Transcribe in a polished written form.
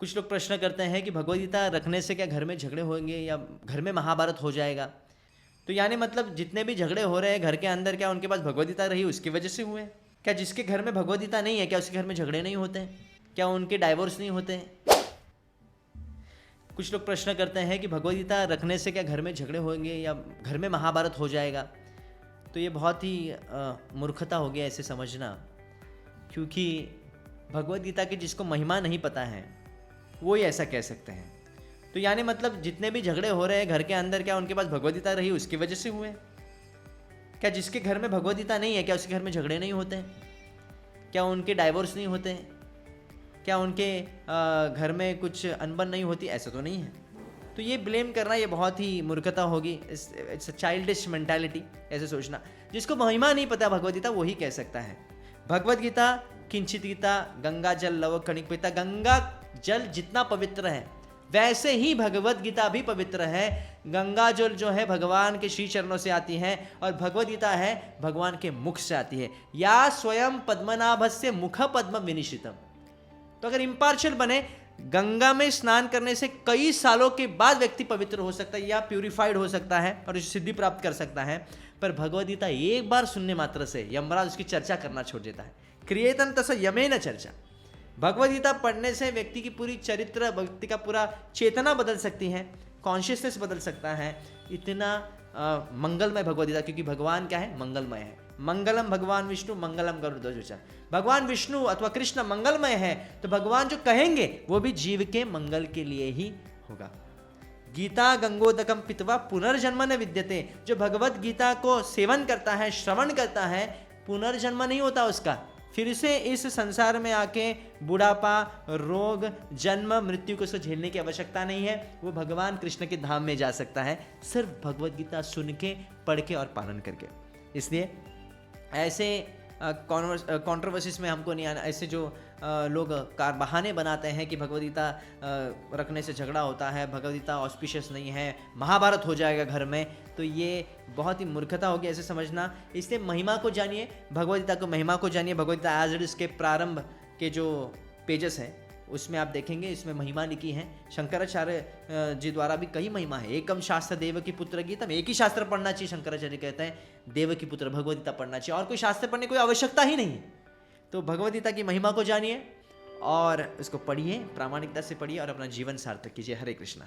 कुछ लोग प्रश्न करते हैं कि भगवद गीता रखने से क्या घर में झगड़े होंगे या घर में महाभारत हो जाएगा। तो यानी मतलब जितने भी झगड़े हो रहे हैं घर के अंदर, क्या उनके पास भगवद गीता रही उसकी वजह से हुए? क्या जिसके घर में भगवद गीता नहीं है क्या उसके घर में झगड़े नहीं होते हैं? क्या उनके डाइवोर्स नहीं होते हैं? कुछ लोग प्रश्न करते हैं कि भगवद गीता रखने से क्या घर में झगड़े होंगे या घर में महाभारत हो जाएगा। तो ये बहुत ही मूर्खता हो गया ऐसे समझना, क्योंकि भगवद गीता की जिसको महिमा नहीं पता है वो ही ऐसा कह सकते हैं। तो यानी मतलब जितने भी झगड़े हो रहे हैं घर के अंदर, क्या उनके पास भगवद गीता रही उसकी वजह से हुए? क्या जिसके घर में भगवद गीता नहीं है क्या उसके घर में झगड़े नहीं होते हैं? क्या उनके डाइवोर्स नहीं होते हैं? क्या उनके घर में कुछ अनबन नहीं होती? ऐसा तो नहीं है। तो ये ब्लेम करना ये बहुत ही मूर्खता होगी। इट्स अ चाइल्डिश मेंटालिटी ऐसे सोचना। जिसको महिमा नहीं पता भगवद गीता वही कह सकता है। भगवद गीता किंचित गीता गंगा जल लव कणिक पिता। गंगा जल जितना पवित्र है वैसे ही भगवद गीता भी पवित्र है। गंगा जल जो है भगवान के श्री चरणों से आती है और भगवद गीता है भगवान के मुख से आती है। या स्वयं पद्मनाभस्य मुख पद्म विनिश्चितम। तो अगर इम्पार्शियल बने, गंगा में स्नान करने से कई सालों के बाद व्यक्ति पवित्र हो सकता है या प्यूरिफाइड हो सकता है और उसे सिद्धि प्राप्त कर सकता है। पर भगवद गीता एक बार सुनने मात्र से यमराज उसकी चर्चा करना छोड़ देता है। क्रिएतन तस यमेन चर्चा। भगवद गीता पढ़ने से व्यक्ति की पूरी चरित्र, व्यक्ति का पूरा चेतना बदल सकती है, कॉन्शियसनेस बदल सकता है। इतना मंगलमय भगवद गीता, क्योंकि भगवान क्या है? मंगलमय है। मंगलम भगवान विष्णु मंगलम गरुड़ध्वज। भगवान विष्णु अथवा कृष्ण मंगलमय है तो भगवान जो कहेंगे वो भी जीव के मंगल के लिए ही होगा। गीता गंगोदकम पित्वा पुनर्जन्म न विद्यते। जो भगवत गीता को सेवन करता है, श्रवण करता है, पुनर्जन्म नहीं होता उसका। फिर से इस संसार में आके बुढ़ापा, रोग, जन्म, मृत्यु को उसको झेलने की आवश्यकता नहीं है। वो भगवान कृष्ण के धाम में जा सकता है सिर्फ भगवद गीता सुन के, पढ़ के और पालन करके। इसलिए ऐसे कॉन्ट्रोवर्सीज में हमको नहीं आना। ऐसे जो लोग बहाने बनाते हैं कि भगवद गीता रखने से झगड़ा होता है, भगवद गीता ऑस्पिशियस नहीं है, महाभारत हो जाएगा घर में, तो ये बहुत ही मूर्खता होगी ऐसे समझना। इसलिए महिमा को जानिए, भगवद गीता को महिमा को जानिए। Bhagavad Gita as it is के प्रारंभ के जो पेजेस हैं उसमें आप देखेंगे इसमें महिमा लिखी है। शंकराचार्य जी द्वारा भी कई महिमा है। एकम शास्त्र देव की पुत्र गीतम। एक ही शास्त्र पढ़ना चाहिए, शंकराचार्य कहते हैं, देव की पुत्र भगवद गीता पढ़ना चाहिए, और कोई शास्त्र पढ़ने की कोई आवश्यकता ही नहीं है। तो भगवद गीता की महिमा को जानिए और इसको पढ़िए, प्रामाणिकता से पढ़िए और अपना जीवन सार्थक कीजिए। हरे कृष्णा।